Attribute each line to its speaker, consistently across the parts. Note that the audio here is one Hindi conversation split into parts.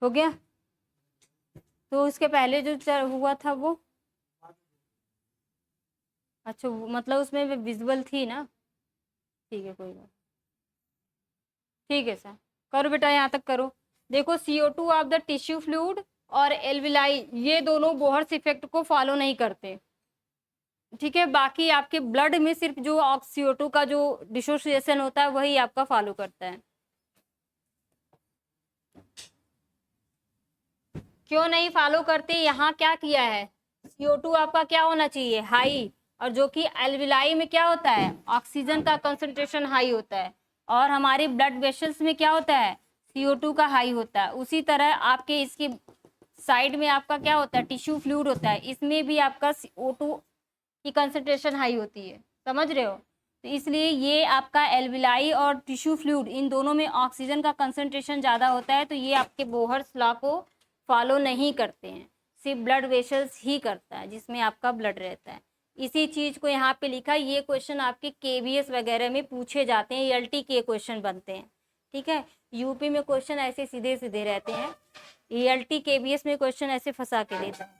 Speaker 1: हो गया। तो उसके पहले जो हुआ था वो, अच्छा मतलब उसमें विजुअल थी ना, ठीक है कोई बात, ठीक है सर। करो बेटा यहाँ तक करो। देखो CO2 of the tissue fluid और एल्विलाई ये दोनों बोहर्स इफेक्ट को फॉलो नहीं करते, ठीक है। बाकी आपके ब्लड में सिर्फ जो CO2 का जो डिसोसिएशन होता है वही आपका फॉलो करता है। क्यों नहीं फॉलो करते, यहाँ क्या किया है, CO2 आपका क्या होना चाहिए, हाई, और जो कि एल्विलाई में क्या होता है, ऑक्सीजन का कंसंट्रेशन हाई होता है, और हमारे ब्लड वेसल्स में क्या होता है, CO2 का हाई होता है। उसी तरह आपके इसकी साइड में आपका क्या होता है, टिश्यू फ्लूइड होता है, इसमें भी आपका CO2 की कंसंट्रेशन हाई होती है, समझ रहे हो। तो इसलिए ये आपका एल्विलाई और टिश्यू फ्लूइड इन दोनों में ऑक्सीजन का कंसंट्रेशन ज़्यादा होता है, तो ये आपके बोहर्स लॉ को फॉलो नहीं करते हैं, सिर्फ ब्लड वेसल्स ही करता है जिसमें आपका ब्लड रहता है। इसी चीज़ को यहाँ पे लिखा, ये क्वेश्चन आपके KVS वगैरह में पूछे जाते हैं, ELT के क्वेश्चन बनते हैं, ठीक है। यूपी में क्वेश्चन ऐसे सीधे सीधे रहते हैं, ELT KVS में क्वेश्चन ऐसे फंसा के देता है,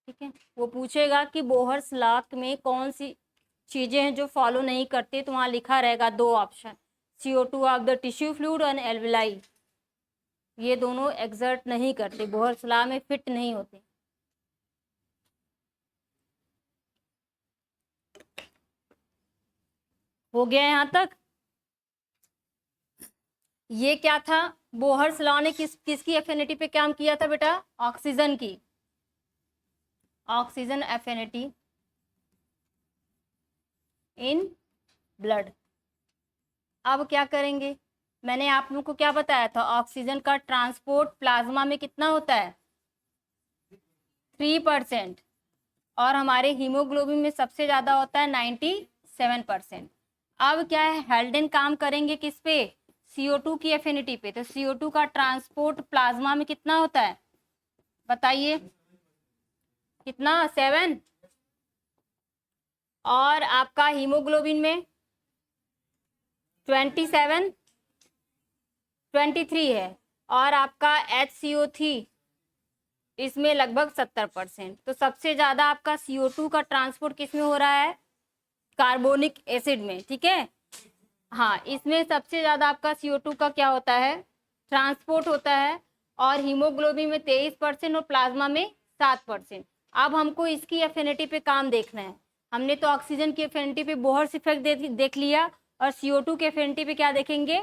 Speaker 1: ठीक है। वो पूछेगा कि बोहर्स लॉ में कौन सी चीजें हैं जो फॉलो नहीं करते, तो वहां लिखा रहेगा 2 option, CO2 of the tissue fluid और एल्विलाई, ये दोनों एग्जर्ट नहीं करते, बोहर्स लॉ में फिट नहीं होते। हो गया यहाँ तक। ये क्या था, बोहर्स लॉ ने किसकी एफिनिटी पे काम किया था बेटा, ऑक्सीजन की, ऑक्सीजन एफिनिटी इन ब्लड। अब क्या करेंगे, मैंने आप लोगों को क्या बताया था, ऑक्सीजन का ट्रांसपोर्ट प्लाज्मा में कितना होता है, 3%, और हमारे हीमोग्लोबिन में सबसे ज्यादा होता है 97%। अब क्या है, हेल्डेन काम करेंगे किस पे, CO2 की एफिनिटी पे, तो CO2 का ट्रांसपोर्ट प्लाज्मा में कितना होता है, बताइए कितना, 7, और आपका हीमोग्लोबिन में 27, 23 है, और आपका HCO3 इसमें लगभग 70%। तो सबसे ज्यादा आपका CO2 का ट्रांसपोर्ट किस में हो रहा है, कार्बोनिक एसिड में, ठीक है। हाँ, इसमें सबसे ज्यादा आपका CO2 का क्या होता है, ट्रांसपोर्ट होता है, और हीमोग्लोबिन में 23% और प्लाज्मा में 7%। अब हमको इसकी एफिनिटी पे काम देखना है, हमने तो ऑक्सीजन की एफिनिटी पे बोहर्स इफेक्ट देख लिया, और CO2 की एफिनिटी पे क्या देखेंगे,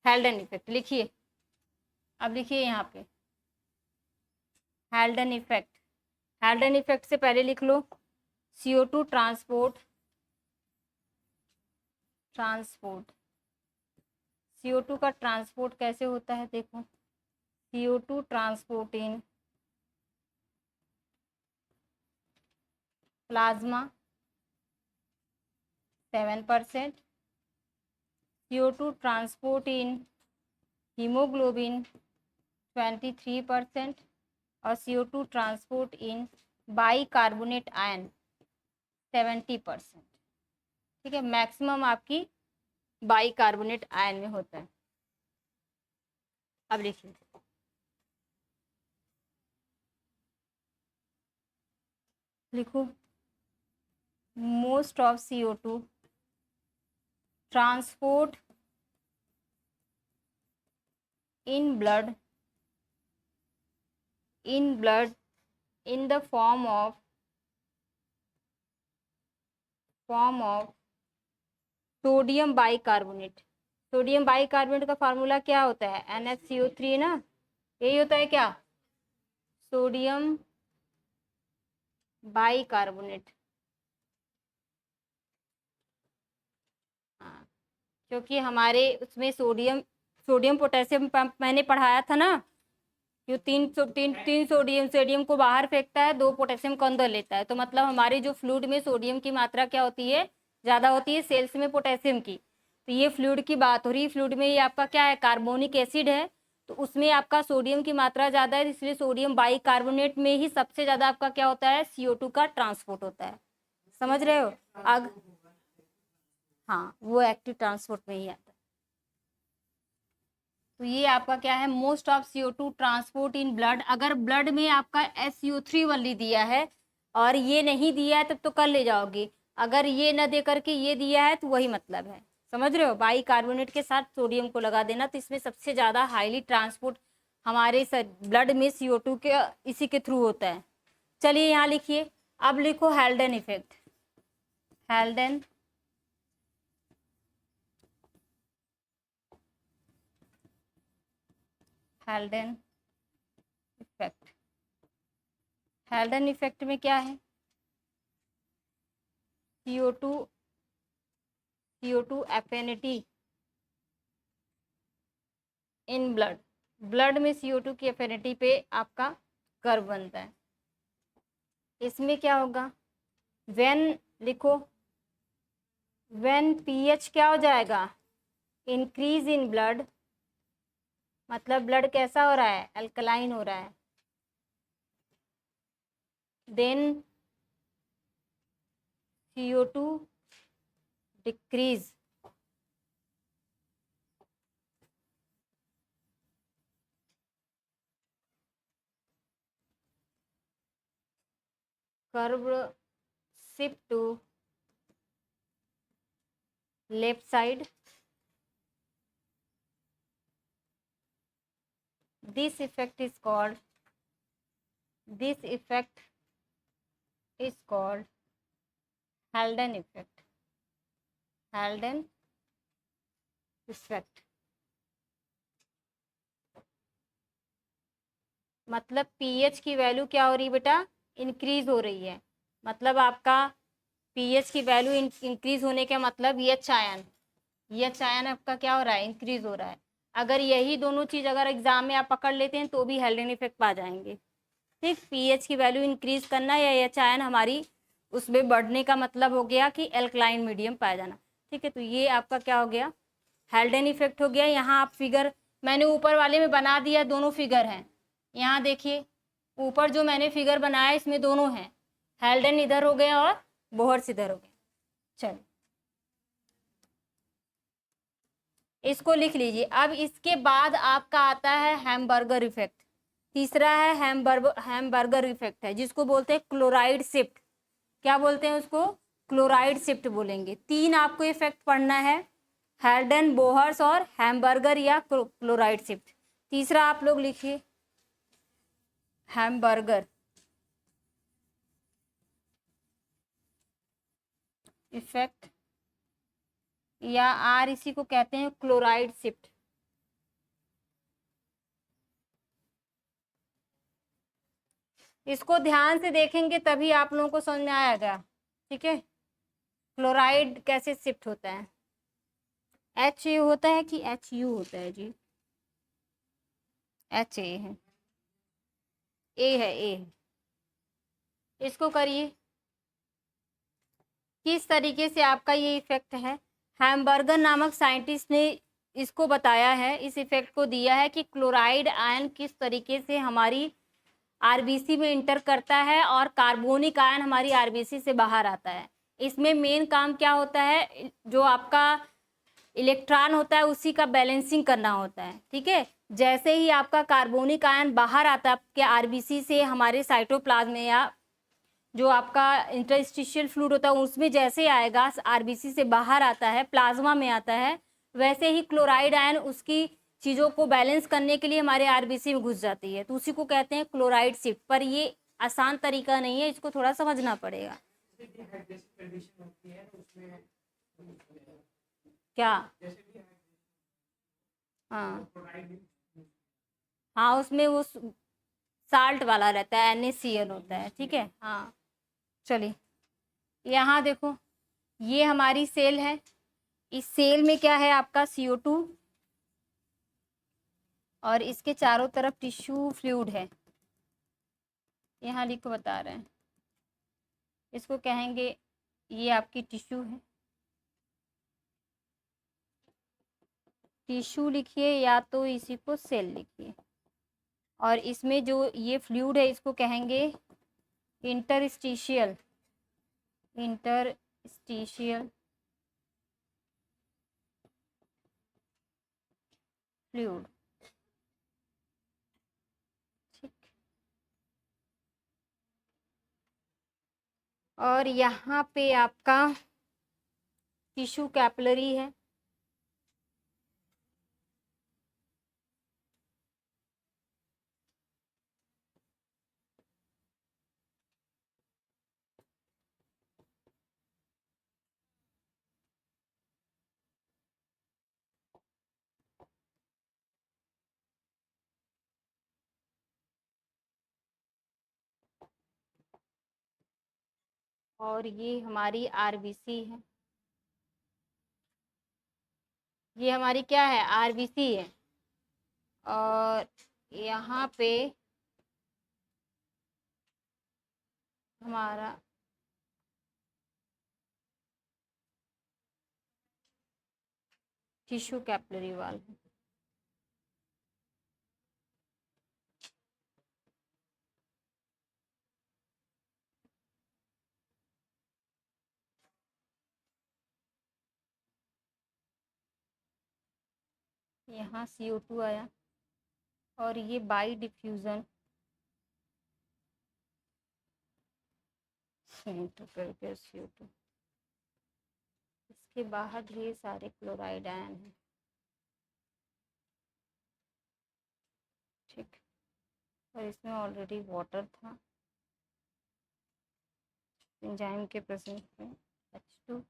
Speaker 1: हेल्डन इफेक्ट। लिखिए, अब लिखिए यहाँ पे हेल्डन इफेक्ट। हेल्डन इफेक्ट से पहले लिख लो CO2 ट्रांसपोर्ट, CO2 का ट्रांसपोर्ट कैसे होता है, देखो CO2 transport in plasma 7%, CO2 transport in haemoglobin 23%, और CO2 ट्रांसपोर्ट इन बाइकार्बोनेट आयन 70%, ठीक है। मैक्सिमम आपकी बाइकार्बोनेट आयन में होता है। अब देखिए, लिखो most of CO2 transport in blood in the form of sodium bicarbonate. Sodium bicarbonate का फार्मूला क्या होता है, NaCO3 ना, यही होता है क्या, सोडियम बाइकार्बोनेट। हाँ, क्योंकि हमारे उसमें सोडियम पोटेशियम पंप मैंने पढ़ाया था ना, जो तीन सोडियम को बाहर फेंकता है, 2 पोटेशियम को अंदर लेता है, तो मतलब हमारे जो फ्लूइड में सोडियम की मात्रा क्या होती है, ज्यादा होती है, सेल्स में पोटेशियम की। तो ये फ्लूइड की बात हो रही है, फ्लूइड में ये आपका क्या है, कार्बोनिक एसिड है, तो उसमें आपका सोडियम की मात्रा ज्यादा है, इसलिए सोडियम बाइकार्बोनेट में ही सबसे ज्यादा आपका क्या होता है, CO2 का ट्रांसपोर्ट होता है, समझ रहे हो। हाँ, वो एक्टिव ट्रांसपोर्ट में ही आता है। तो ये आपका क्या है, most of CO2 transport in blood. अगर ब्लड में आपका SO3 वाली दिया है और ये नहीं दिया है तब तो कर ले जाओगे, अगर ये न दे करके ये दिया है तो वही मतलब है, समझ रहे हो। बाई कार्बोनेट के साथ सोडियम को लगा देना, तो इसमें सबसे ज़्यादा हाईली ट्रांसपोर्ट हमारे ब्लड में CO2 के इसी के थ्रू होता है। चलिए यहाँ लिखिए, अब लिखो हेल्डन इफेक्ट। हेल्डन हेल्डन इफेक्ट। हेल्डन इफेक्ट में क्या है, CO2 affinity in blood, blood में CO2 की एफिनिटी पे आपका कर्व बनता है। इसमें क्या होगा, व्हेन लिखो, व्हेन pH क्या हो जाएगा, इंक्रीज इन ब्लड, मतलब ब्लड कैसा हो रहा है, अल्कलाइन हो रहा है। Then CO2 decrease, curve shift to left side. This effect is called Halden effect. Halden effect मतलब pH की वैल्यू क्या हो रही है बेटा, इंक्रीज हो रही है। मतलब आपका pH की वैल्यू इंक्रीज होने का मतलब एच आयन आपका क्या हो रहा है, इंक्रीज हो रहा है। अगर यही दोनों चीज अगर एग्जाम में आप पकड़ लेते हैं तो भी हेल्डन इफेक्ट पा जाएंगे। ठीक, pH की वैल्यू इंक्रीज करना या एच आयन हमारी उसमें बढ़ने का मतलब हो गया कि एल्कलाइन मीडियम पाया जाना। ठीक है, तो ये आपका क्या हो गया, हेल्डन इफेक्ट हो गया। यहाँ आप फिगर मैंने ऊपर वाले में बना दिया, दोनों फिगर हैं। यहाँ देखिए ऊपर जो मैंने फिगर बनाया इसमें दोनों हैं, हेल्डन इधर हो गया और बोहर्स इधर हो गया। चलो इसको लिख लीजिए। अब इसके बाद आपका आता है हैमबर्गर इफेक्ट। तीसरा है हैमबर्गर इफेक्ट है, जिसको बोलते हैं क्लोराइड शिफ्ट। क्या बोलते हैं उसको, क्लोराइड शिफ्ट बोलेंगे। तीन आपको इफेक्ट पढ़ना है, हेल्डन, बोहर्स और हैमबर्गर या क्लोराइड शिफ्ट। तीसरा आप लोग लिखिए हैमबर्गर इफेक्ट, या आर इसी को कहते हैं क्लोराइड शिफ्ट। इसको ध्यान से देखेंगे तभी आप लोगों को समझ में आएगा। ठीक है, क्लोराइड कैसे शिफ्ट होता है, HA होता है कि HU होता है जी, HA है, A है, A है। इसको करिए, किस तरीके से आपका ये इफेक्ट है। हैमबर्गर नामक साइंटिस्ट ने इसको बताया है, इस इफेक्ट को दिया है कि क्लोराइड आयन किस तरीके से हमारी आरबीसी में इंटर करता है और कार्बोनिक आयन हमारी आरबीसी से बाहर आता है। इसमें मेन काम क्या होता है, जो आपका इलेक्ट्रॉन होता है उसी का बैलेंसिंग करना होता है। ठीक है, जैसे ही आपका कार्बोनिक आयन बाहर आता है आपके आरबीसी से, हमारे साइटोप्लाज्म में या जो आपका इंटरस्टिशियल फ्लूइड होता है उसमें जैसे आएगा, आरबीसी से बाहर आता है, प्लाज्मा में आता है, वैसे ही क्लोराइड आयन उसकी चीज़ों को बैलेंस करने के लिए हमारे आरबीसी में घुस जाती है, तो उसी को कहते हैं क्लोराइड शिफ्ट। पर ये आसान तरीका नहीं है, इसको थोड़ा समझना पड़ेगा। क्या, हाँ हाँ, उसमें वो साल्ट वाला रहता है, NaCl होता है। ठीक है, हाँ चलिए यहाँ देखो, ये हमारी सेल है, इस सेल में क्या है आपका CO2 और इसके चारों तरफ टिश्यू फ्लूइड है। यहाँ लिखो, बता रहे हैं, इसको कहेंगे, ये आपकी टिश्यू है, टिश्यू लिखिए या तो इसी को सेल लिखिए। और इसमें जो ये फ्लूइड है इसको कहेंगे इंटरस्टिशियल फ्लूइड। और यहाँ पे आपका टिश्यू कैपिलरी है। और ये हमारी आरबीसी है। ये हमारी क्या है, आरबीसी है। और यहाँ पे हमारा टिश्यू कैपिलरी वाल है। यहाँ CO2 आया और ये बाई डिफ्यूज़न करके CO2, इसके बाहर ढेर सारे क्लोराइड आयन हैं। ठीक, और इसमें ऑलरेडी वाटर था एंजाइम के प्रेजेंस में, H2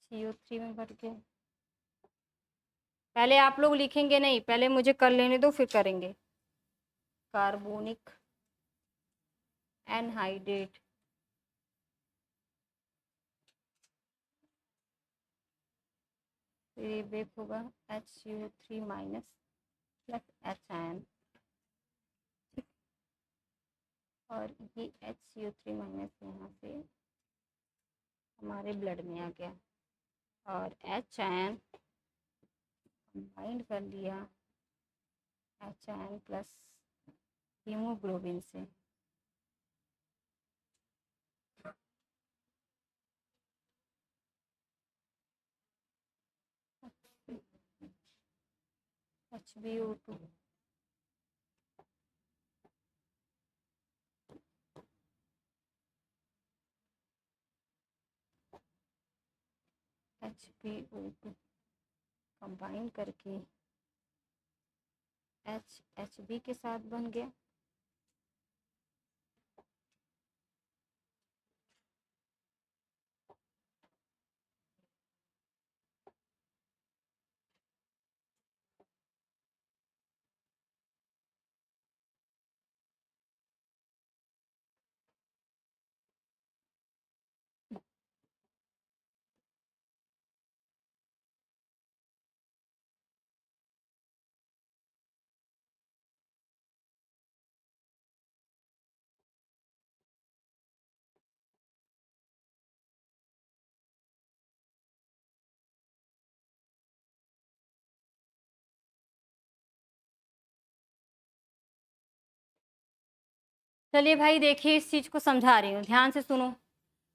Speaker 1: CO3 में भर गया। पहले आप लोग लिखेंगे नहीं, पहले मुझे कर लेने दो फिर करेंगे। कार्बोनिक एनहाइड्रेट फिर ये ब्रेक होगा HCO3 minus plus H ion, और ये HCO3 माइनस यहाँ से हमारे ब्लड में आ गया और H आयन कंबाइंड कर लिया H आयन प्लस हीमोग्लोबिन से। HbO2 HbO2 कंबाइन करके HB के साथ बन गया। चलिए भाई देखिए, इस चीज़ को समझा रही हूँ, ध्यान से सुनो।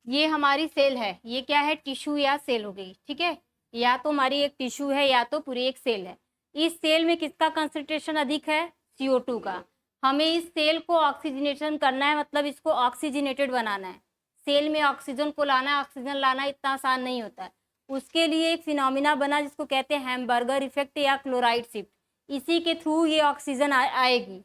Speaker 1: ये हमारी सेल है, ये क्या है, टिश्यू या सेल हो गई, ठीक है। या तो हमारी एक टिश्यू है या तो पूरी एक सेल है। इस सेल में किसका कंसंट्रेशन अधिक है, CO2 का। हमें इस सेल को ऑक्सीजनेशन करना है, मतलब इसको ऑक्सीजनेटेड बनाना है। सेल में ऑक्सीजन को लाना है, ऑक्सीजन लाना इतना आसान नहीं होता है। उसके लिए एक फिनोमिना बना जिसको कहते हैं हैम्बर्गर इफेक्ट या क्लोराइड शिफ्ट। इसी के थ्रू ये ऑक्सीजन आएगी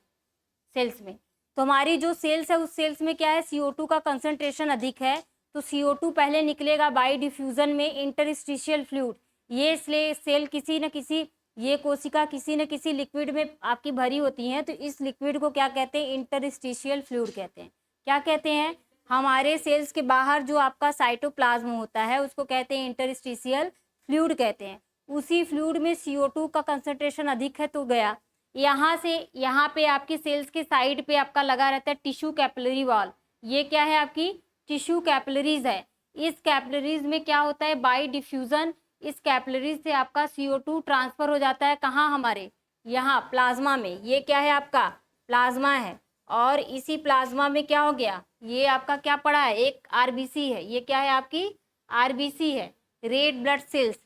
Speaker 1: सेल्स में। तो हमारी जो सेल्स है उस सेल्स में क्या है, CO2 का कंसंट्रेशन अधिक है, तो CO2 पहले निकलेगा बाई डिफ्यूजन में इंटरस्टिशियल फ्लूइड। ये सेल किसी न किसी, ये कोशिका किसी न किसी लिक्विड में आपकी भरी होती हैं, तो इस लिक्विड को क्या कहते हैं, इंटरस्टिशियल फ्लूइड कहते हैं। क्या कहते हैं, हमारे सेल्स के बाहर जो आपका साइटोप्लाज्म होता है उसको कहते हैं इंटरस्टिशियल फ्लूइड कहते हैं। उसी फ्लूइड में CO2 का कंसंट्रेशन अधिक है, तो गया यहाँ से यहाँ पे आपकी सेल्स के साइड पे आपका लगा रहता है टिश्यू कैपिलरी वॉल। ये क्या है, आपकी टिश्यू कैपिलरीज है। इस कैपिलरीज में क्या होता है, बाई डिफ्यूजन इस कैपिलरीज से आपका CO2 ट्रांसफर हो जाता है कहाँ, हमारे यहाँ प्लाज्मा में। ये क्या है, आपका प्लाज्मा है। और इसी प्लाज्मा में क्या हो गया, ये आपका क्या पड़ा है, एक आरबीसी है। ये क्या है, आपकी आरबीसी है, रेड ब्लड सेल्स।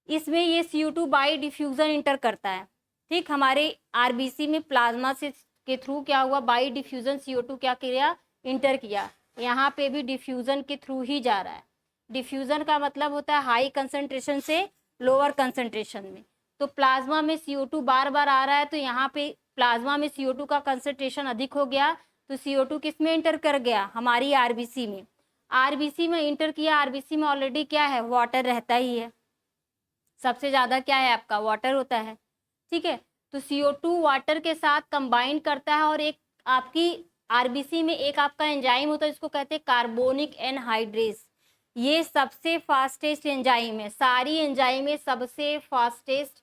Speaker 1: इसमें ये CO2 बाई डिफ्यूजन इंटर करता है। ठीक, हमारे आरबीसी में प्लाज्मा से के थ्रू क्या हुआ, बाई डिफ्यूजन CO2 क्या किया, इंटर किया। यहाँ पे भी डिफ्यूजन के थ्रू ही जा रहा है। डिफ्यूजन का मतलब होता है हाई कंसंट्रेशन से लोअर कंसंट्रेशन में। तो प्लाज्मा में CO2 बार बार आ रहा है, तो यहाँ पे प्लाज्मा में CO2 का कंसंट्रेशन अधिक हो गया, तो CO2 किस में इंटर कर गया, हमारी आरबीसी में। आरबीसी में इंटर किया, आरबीसी में ऑलरेडी क्या है, वाटर रहता ही है, सबसे ज़्यादा क्या है आपका, वाटर होता है, ठीक है। तो CO2 वाटर के साथ कंबाइन करता है, और एक आपकी आरबीसी में एक आपका एंजाइम होता है जिसको कहते हैं कार्बोनिक एनहाइड्रेस। ये सबसे फास्टेस्ट एंजाइम है, सारी एंजाइम में सबसे फास्टेस्ट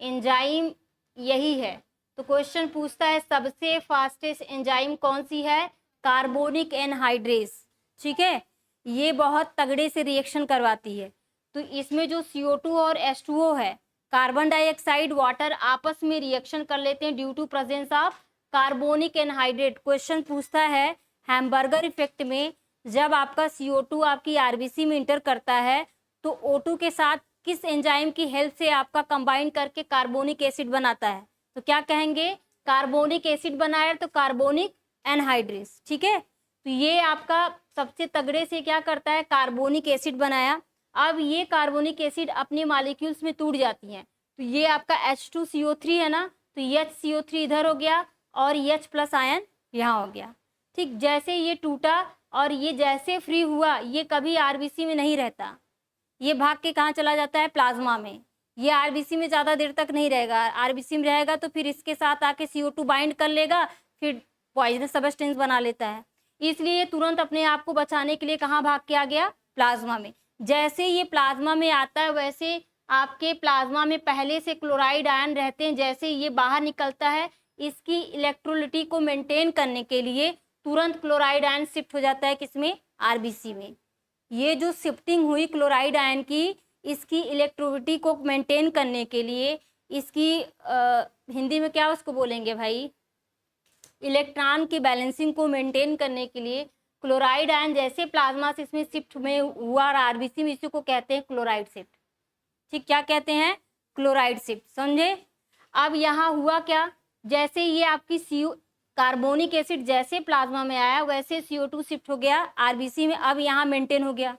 Speaker 1: एंजाइम यही है। तो क्वेश्चन पूछता है सबसे फास्टेस्ट एंजाइम कौन सी है, कार्बोनिक एनहाइड्रेस, ठीक है। ये बहुत तगड़े से रिएक्शन करवाती है। तो इसमें जो CO2 और H2O है, कार्बन डाइऑक्साइड वाटर आपस में रिएक्शन कर लेते हैं due to presence of carbonic anhydrate. Question पूछता है हैम्बर्गर इफेक्ट में जब आपका CO2 आपकी आरबीसी में इंटर करता है तो O2 के साथ किस एंजाइम की हेल्प से आपका कंबाइन करके कार्बोनिक एसिड बनाता है, तो क्या कहेंगे, कार्बोनिक एसिड बनाया तो कार्बोनिक एनहाइड्रेस, ठीक है। तो ये आपका सबसे तगड़े से क्या करता है, कार्बोनिक एसिड बनाया। अब ये कार्बोनिक एसिड अपने मॉलिक्यूल्स में टूट जाती हैं, तो ये आपका H2CO3 है ना, तो HCO3 इधर हो गया और H+ आयन यहाँ हो गया, ठीक। जैसे ये टूटा और ये जैसे फ्री हुआ, ये कभी आरबीसी में नहीं रहता, ये भाग के कहाँ चला जाता है, प्लाज्मा में। ये आरबीसी में ज़्यादा देर तक नहीं रहेगा, आरबीसी में रहेगा तो फिर इसके साथ आके CO2 बाइंड कर लेगा, फिर पॉइजनस सब्सटेंस बना लेता है। इसलिए तुरंत अपने आप को बचाने के लिए कहाँ भाग के आ गया, प्लाज्मा में। जैसे ये प्लाज्मा में आता है वैसे आपके प्लाज्मा में पहले से क्लोराइड आयन रहते हैं, जैसे ये बाहर निकलता है इसकी इलेक्ट्रोलिटी को मेंटेन करने के लिए तुरंत क्लोराइड आयन शिफ्ट हो जाता है किसमें, आरबीसी में। ये जो शिफ्टिंग हुई क्लोराइड आयन की, इसकी इलेक्ट्रोलिटी को मेंटेन करने के लिए, इसकी हिंदी में क्या उसको बोलेंगे भाई, इलेक्ट्रॉन की बैलेंसिंग को मेंटेन करने के लिए क्लोराइड आयन जैसे प्लाज्मा से इसमें शिफ्ट में हुआ और आरबीसी में, इसी को कहते हैं क्लोराइड शिफ्ट, ठीक। क्या कहते हैं, क्लोराइड शिफ्ट, समझे। अब यहाँ हुआ क्या, जैसे ये आपकी कार्बोनिक एसिड जैसे प्लाज्मा में आया वैसे CO2 शिफ्ट हो गया आरबीसी में, अब यहाँ मेंटेन हो गया,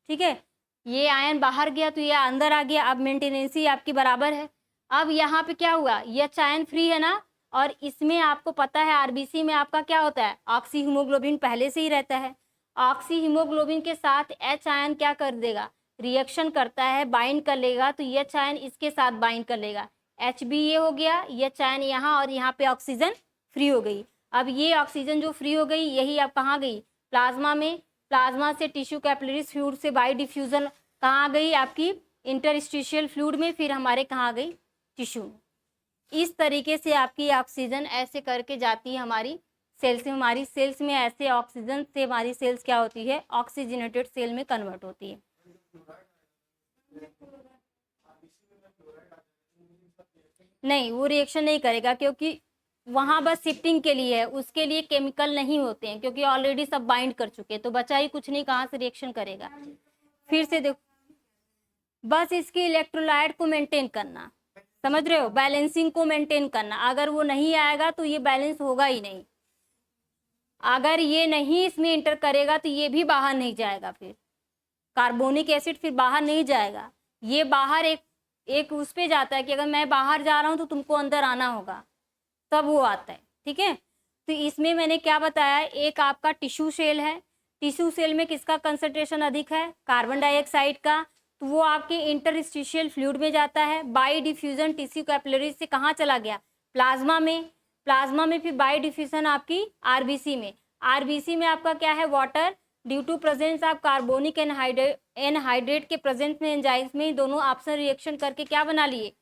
Speaker 1: ठीक है। ये आयन बाहर गया तो ये अंदर आ गया, अब मेंटेनेंसी आपकी बराबर है। अब यहाँ पे क्या हुआ, ये आयन फ्री है ना, और इसमें आपको पता है आरबीसी में आपका क्या होता है, ऑक्सी हीमोग्लोबिन पहले से ही रहता है। ऑक्सी हीमोग्लोबिन के साथ H आयन क्या कर देगा, रिएक्शन करता है, बाइंड कर लेगा, तो H आयन इसके साथ बाइंड कर लेगा, H भी ये हो गया, H आयन यहाँ, और यहाँ पे ऑक्सीजन फ्री हो गई। अब ये ऑक्सीजन जो फ्री हो गई यही अब कहाँ गई, प्लाज्मा में। प्लाज्मा से टिश्यू कैपिलरीज फ्लूइड से बाई डिफ्यूजन कहाँ गई, आपकी इंटरस्टिशियल फ्लूइड में, फिर हमारे कहाँ गई, टिश्यू में। इस तरीके से आपकी ऑक्सीजन ऐसे करके जाती है हमारी सेल्स में। हमारी सेल्स में ऐसे ऑक्सीजन से हमारी सेल्स क्या होती है, ऑक्सीजनेटेड सेल में कन्वर्ट होती है। नहीं, वो रिएक्शन नहीं करेगा क्योंकि वहाँ बस शिफ्टिंग के लिए है, उसके लिए केमिकल नहीं होते हैं क्योंकि ऑलरेडी सब बाइंड कर चुके हैं, तो बचा ही कुछ नहीं, कहाँ से रिएक्शन करेगा। फिर से देखो, बस इसकी इलेक्ट्रोलाइट को मेंटेन करना, समझ रहे हो, बैलेंसिंग को मेंटेन करना। अगर वो नहीं आएगा तो ये बैलेंस होगा ही नहीं, अगर ये नहीं इसमें इंटर करेगा तो ये भी बाहर नहीं जाएगा, फिर कार्बोनिक एसिड फिर बाहर नहीं जाएगा, ये बाहर एक उस पे जाता है कि अगर मैं बाहर जा रहा हूँ तो तुमको अंदर आना होगा, तब वो आता है, ठीक है। तो इसमें मैंने क्या बताया, एक आपका टिश्यू सेल है, टिश्यू सेल में किसका कंसंट्रेशन अधिक है, कार्बन डाइऑक्साइड का, तो वो आपके इंटरस्टिशियल फ्लूइड में जाता है, बाई डिफ्यूजन टिश्यू कैपिलरीज से कहाँ चला गया, प्लाज्मा में। प्लाज्मा में फिर बाई डिफ्यूजन आपकी आरबीसी में। आरबीसी में आपका क्या है, water, due to presence of carbonic anhydrate के प्रेजेंस में एंजाइम्स में दोनों ऑप्शन रिएक्शन करके क्या बना लिए,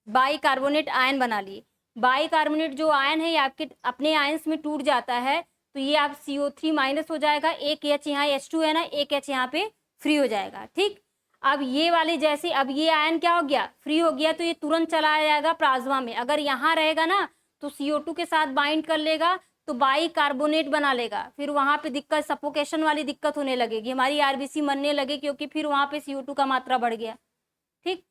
Speaker 1: बाई कार्बोनेट आयन बना लिए। बाई कार्बोनेट जो आयन है ये आपके अपने आयंस में टूट जाता है, तो ये आप CO3- हो जाएगा, एक H यहाँ H2 है ना, एक H यहाँ पे फ्री हो जाएगा, ठीक। अब ये वाले जैसे अब ये आयन क्या हो गया, फ्री हो गया, तो ये तुरंत चला जाएगा प्लाज्मा में। अगर यहाँ रहेगा ना तो CO2 के साथ बाइंड कर लेगा तो बाई कार्बोनेट बना लेगा, फिर वहाँ पे दिक्कत, सफोकेशन वाली दिक्कत होने लगेगी, हमारी आरबीसी मरने लगे क्योंकि फिर वहाँ पे CO2 का मात्रा बढ़ गया, ठीक।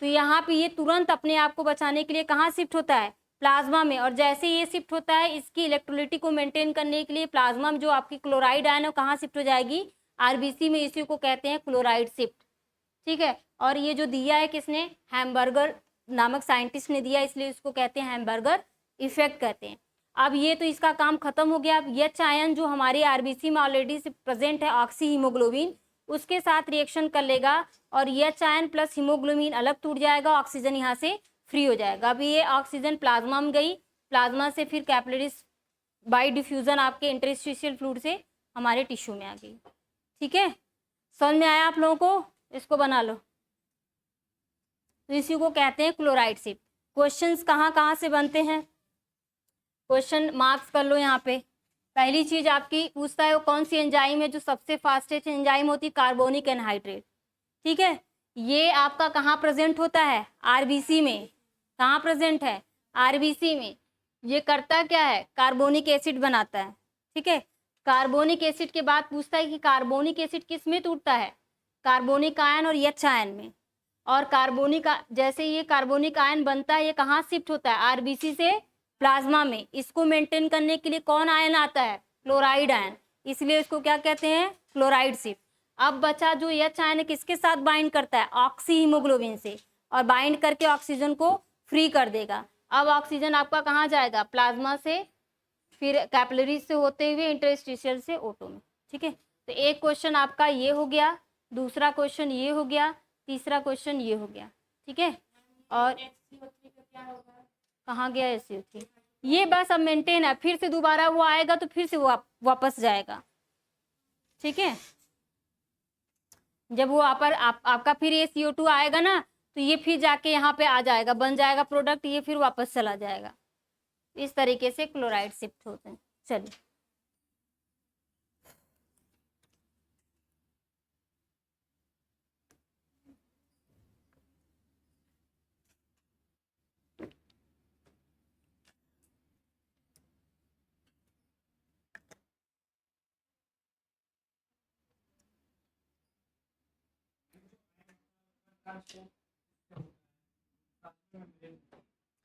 Speaker 1: तो यहाँ पे ये तुरंत अपने आप को बचाने के लिए कहाँ शिफ्ट होता है, प्लाज्मा में, और जैसे ये शिफ्ट होता है इसकी इलेक्ट्रोलिटी को मेंटेन करने के लिए प्लाज्मा में जो आपकी क्लोराइड आयन है कहाँ शिफ्ट हो जाएगी, आरबीसी में। इसी को कहते हैं क्लोराइड शिफ्ट, ठीक है। और ये जो दिया है किसने, हैम्बर्गर नामक साइंटिस्ट ने दिया, इसलिए इसको कहते हैं हैम्बर्गर इफेक्ट कहते हैं। अब ये तो इसका काम खत्म हो गया। अब एच आयन जो हमारी आरबीसी में ऑलरेडी से प्रेजेंट है, ऑक्सी हीमोग्लोबिन, उसके साथ रिएक्शन कर लेगा और एच आयन प्लस हीमोग्लोबिन अलग टूट जाएगा, ऑक्सीजन यहाँ से फ्री हो जाएगा। अब ये ऑक्सीजन प्लाज्मा में गई, प्लाज्मा से फिर कैपिलरीज बाई डिफ्यूजन आपके इंटरस्टिशियल फ्लूइड से हमारे टिश्यू में आ गई, ठीक है। समझ में आया आप लोगों को, इसको बना लो। तो इसी को कहते हैं क्लोराइड शिफ्ट। क्वेश्चंस कहाँ कहाँ से बनते हैं, क्वेश्चन मार्क्स कर लो यहाँ पे। पहली चीज आपकी पूछता है वो कौन सी एंजाइम है जो सबसे फास्टेस्ट एंजाइम होती है, कार्बोनिक एनहाइड्रेट, ठीक है। ये आपका कहाँ प्रेजेंट होता है, आरबीसी में। कहाँ प्रेजेंट है, आरबीसी में। ये करता क्या है, कार्बोनिक एसिड बनाता है, ठीक है। कार्बोनिक एसिड के बाद पूछता है कि कार्बोनिक एसिड किस में टूटता है, कार्बोनिक आयन और एच आयन में। और कार्बोनिक जैसे ये कार्बोनिक आयन बनता है, ये कहाँ शिफ्ट होता है, आरबीसी से प्लाज्मा में। इसको मेंटेन करने के लिए कौन आयन आता है, क्लोराइड आयन, इसलिए इसको क्या कहते हैं, क्लोराइड शिफ्ट। अब बचा जो एच आयन किसके साथ बाइंड करता है, ऑक्सी हीमोग्लोबिन से, और बाइंड करके ऑक्सीजन को फ्री कर देगा। अब ऑक्सीजन आपका कहाँ जाएगा, प्लाज्मा से, फिर कैपिलरीज से होते हुए इंटरस्टिशियल से ओटो में, ठीक है। तो एक क्वेश्चन आपका ये हो गया, दूसरा क्वेश्चन ये हो गया, तीसरा क्वेश्चन ये हो गया, ठीक है। और कहाँ गया SO3, ये बस अब मेंटेन है, फिर से दोबारा वो आएगा तो फिर से वो वापस जाएगा, ठीक है। जब वो आपका फिर ये CO2 आएगा ना, तो ये फिर जाके यहाँ पे आ जाएगा, बन जाएगा प्रोडक्ट, ये फिर वापस चला जाएगा। इस तरीके से क्लोराइड शिफ्ट होते हैं। चलिए,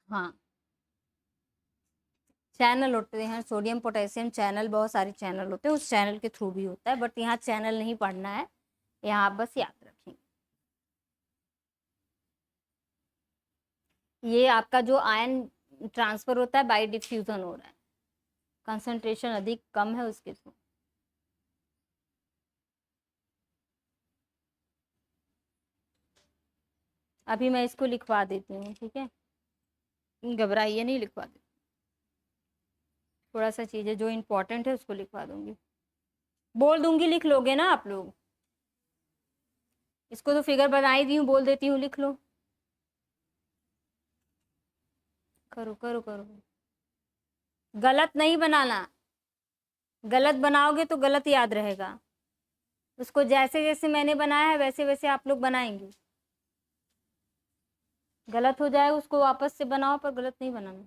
Speaker 1: हाँ, चैनल होते हैं, सोडियम पोटेशियम चैनल, बहुत सारे चैनल होते हैं, उस चैनल के थ्रू भी होता है, बट यहाँ चैनल नहीं पढ़ना है, यहाँ आप बस याद रखेंगे। ये आपका जो आयन ट्रांसफर होता है बाई डिफ्यूजन हो रहा है, कंसंट्रेशन अधिक कम है उसके थ्रू। अभी मैं इसको लिखवा देती हूँ, ठीक है, घबराइए नहीं, लिखवा देती, थोड़ा सा चीज़ है जो इम्पोर्टेंट है उसको लिखवा दूंगी, बोल दूंगी, लिख लोगे ना आप लोग। इसको तो फिगर बनाई दी हूँ, बोल देती हूँ, लिख लो, करो करो करो, गलत नहीं बनाना, गलत बनाओगे तो गलत याद रहेगा। उसको जैसे जैसे मैंने बनाया है वैसे वैसे आप लोग बनाएंगे, गलत हो जाए उसको वापस से बनाओ, पर गलत नहीं बनाना।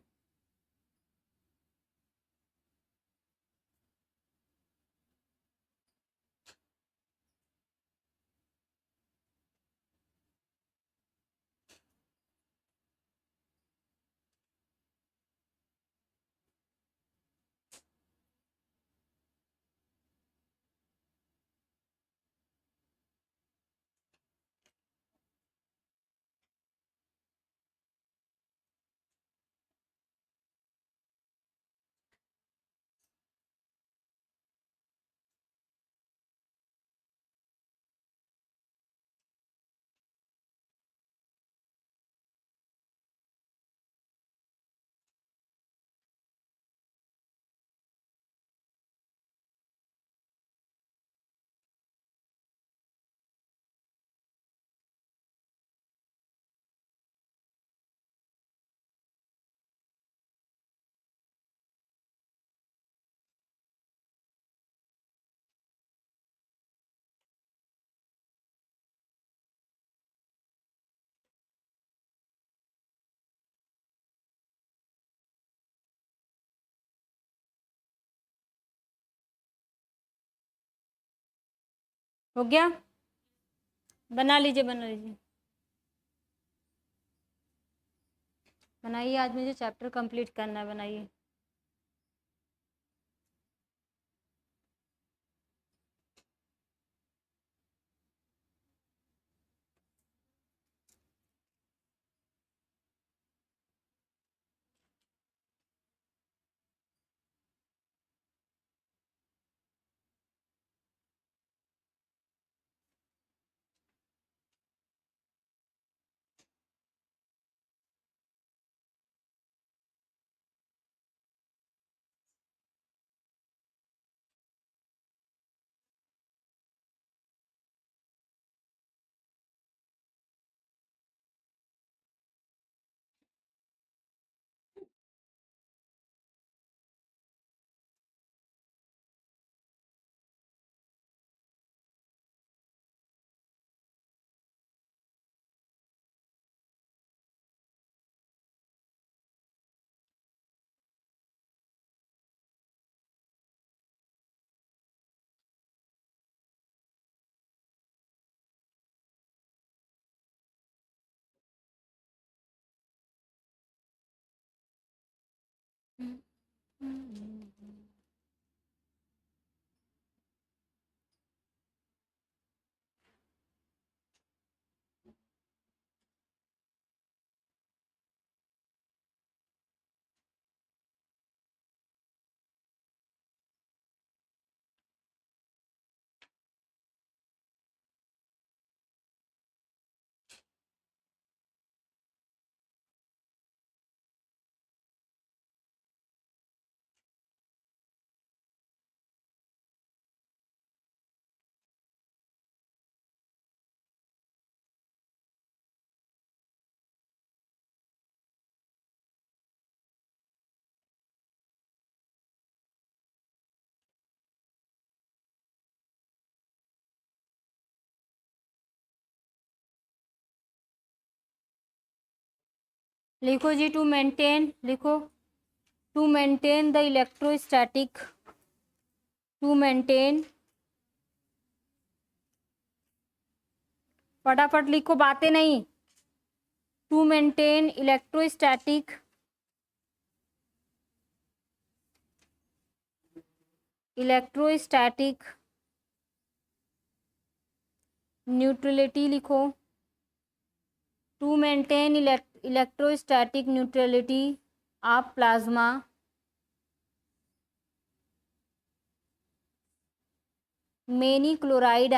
Speaker 1: हो गया, बना लीजिए, बना लीजिए, बनाइए, आज मुझे चैप्टर कंप्लीट करना है, बनाइए। लिखो जी, टू मेंटेन, लिखो, to maintain the electrostatic, to maintain, फटाफट लिखो, बातें नहीं, टू मेंटेन इलेक्ट्रोस्टैटिक न्यूट्रलिटी, लिखो, to maintain electrostatic neutrality of plasma, many chloride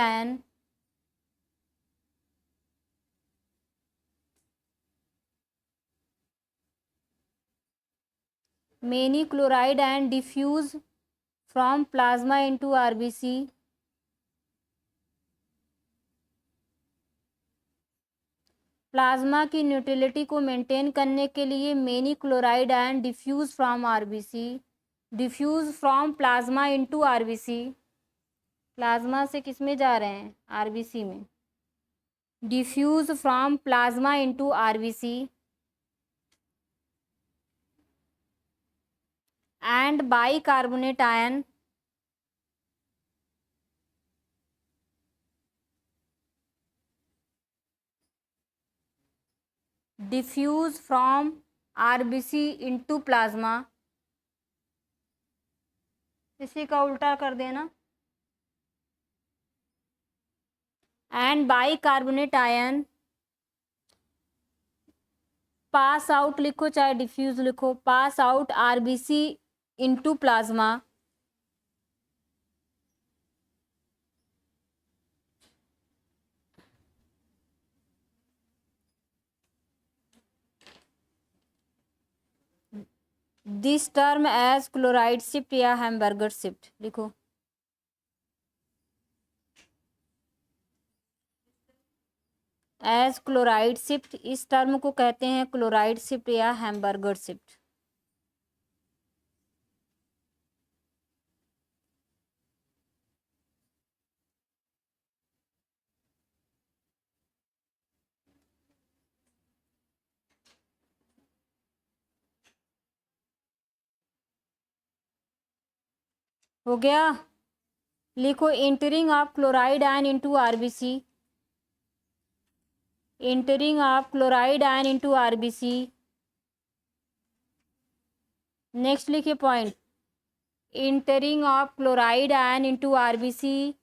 Speaker 1: ion diffuse from plasma into RBC, plasma की न्यूट्रलिटी को मेंटेन करने के लिए many chloride ion diffuse from RBC, diffuse from plasma into RBC, plasma से किस में जा रहे हैं, आरबीसी में, diffuse from plasma into RBC and bicarbonate ion diffuse from RBC into plasma, इसी का उल्टा कर देना, and bicarbonate ion pass out, लिखो चाहे डिफ्यूज लिखो, pass out RBC into plasma, this term as chloride shift या हैमबर्गर शिफ्ट, लिखो, एज क्लोराइड शिफ्ट, इस टर्म को कहते हैं क्लोराइड शिफ्ट या हैमबर्गर शिफ्ट। हो गया, लिखो, entering of chloride ion into RBC, entering of chloride ion into RBC next लिखिए point, entering of chloride ion into RBC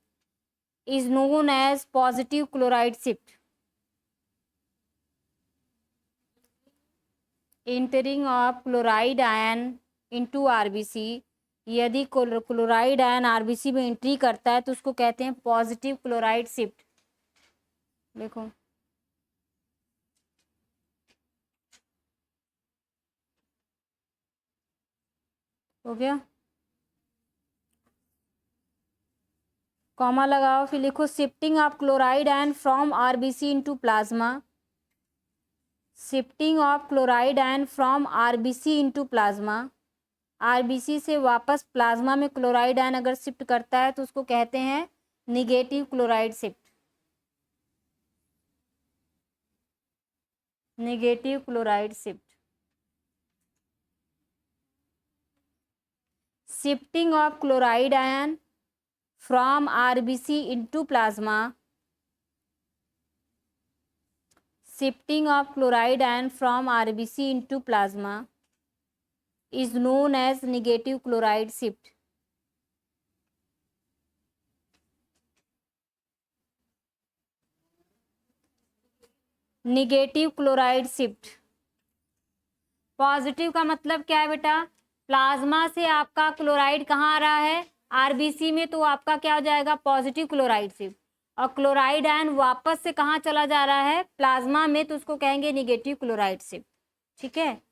Speaker 1: is known as positive chloride shift. Entering of chloride ion into RBC, यदि क्लोराइड आयन आरबीसी में एंट्री करता है तो उसको कहते हैं पॉजिटिव क्लोराइड शिफ्ट। देखो हो गया, कॉमा लगाओ, फिर लिखो shifting of chloride ion from RBC into plasma. Shifting of chloride ion from RBC into plasma, RBC से वापस प्लाज्मा में क्लोराइड आयन अगर शिफ्ट करता है तो उसको कहते हैं negative chloride shift. Negative chloride shift. Shifting of chloride ion from RBC into plasma, shifting of chloride ion from RBC into plasma is known as negative chloride shift। Negative chloride shift. Positive का मतलब क्या है बेटा, प्लाज्मा से आपका क्लोराइड कहाँ आ रहा है, आरबीसी में, तो आपका क्या हो जाएगा पॉजिटिव क्लोराइड शिफ्ट। और क्लोराइड आयन वापस से कहाँ चला जा रहा है, प्लाज्मा में, तो उसको कहेंगे निगेटिव क्लोराइड शिफ्ट। ठीक है।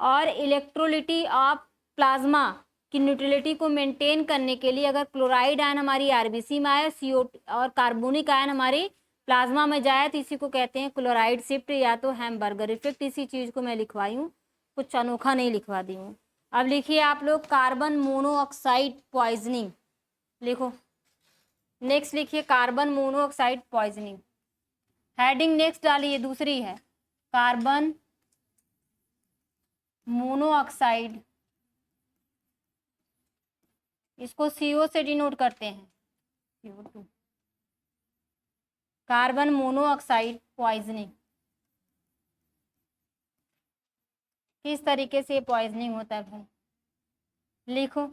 Speaker 1: और इलेक्ट्रोलिटी ऑफ प्लाज्मा की न्यूट्रलिटी को मेंटेन करने के लिए अगर क्लोराइड आयन हमारी आरबीसी में आए, CO और कार्बोनिक आयन हमारी प्लाज्मा में जाए, तो इसी को कहते हैं क्लोराइड शिफ्ट या तो हैमबर्गर इफेक्ट। इसी चीज़ को मैं लिखवाई हूँ, कुछ अनोखा नहीं लिखवा दी हूँ। अब लिखिए आप लोग कार्बन मोनोऑक्साइड पॉइजनिंग, लिखो नेक्स्ट लिखिए carbon monoxide poisoning. Heading next डालिए, दूसरी है कार्बन मोनोऑक्साइड, इसको CO से डिनोट करते हैं, CO2। कार्बन मोनोऑक्साइड पॉइजनिंग, किस तरीके से पॉइजनिंग होता है भाई, लिखो।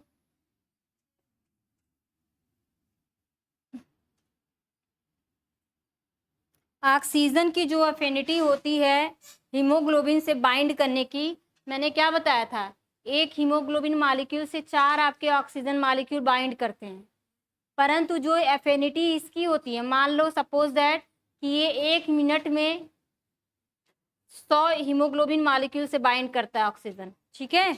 Speaker 1: ऑक्सीजन की जो अफिनिटी होती है हीमोग्लोबिन से बाइंड करने की, मैंने क्या बताया था, एक हीमोग्लोबिन मॉलिक्यूल से 4 आपके ऑक्सीजन मॉलिक्यूल बाइंड करते हैं, परंतु जो एफिनिटी इसकी होती है, मान लो सपोज दैट कि ये 1 मिनट में 100 हीमोग्लोबिन मॉलिक्यूल से बाइंड करता है ऑक्सीजन। ठीक है,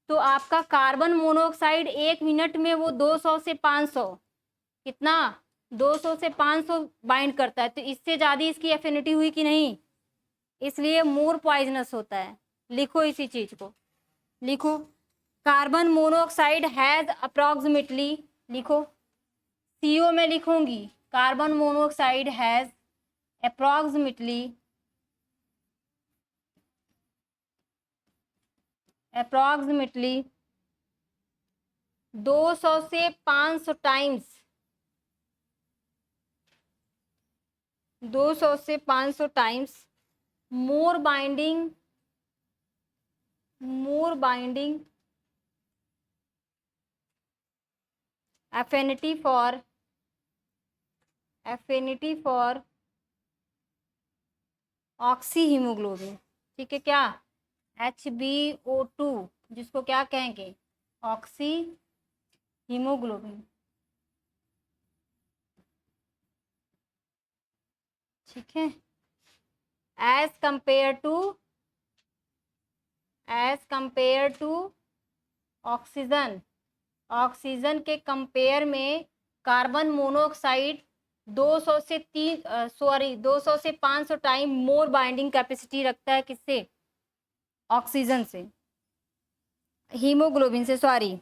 Speaker 1: तो आपका कार्बन मोनोऑक्साइड 1 मिनट में वो 200 से 500, कितना 200 से 500 बाइंड करता है, तो इससे ज़्यादा इसकी एफिनिटी हुई कि नहीं, इसलिए मोर पॉइजनस होता है। लिखो इसी चीज को, लिखो कार्बन मोनोऑक्साइड हैज अप्रॉक्सीमेटली, लिखो CO में लिखूंगी कार्बन मोनोऑक्साइड हैज अप्रॉक्सीमेटली 200 से 500 टाइम्स, 200 से 500 times more binding affinity for oxy haemoglobin. ठीक है, क्या HbO2, जिसको क्या कहेंगे ऑक्सी हीमोग्लोबिन। ठीक है, as compare to oxygen, oxygen के कंपेयर में कार्बन मोनोऑक्साइड 200 से 500 टाइम मोर बाइंडिंग कैपेसिटी रखता है, किससे, ऑक्सीजन से, हीमोग्लोबिन से सॉरी,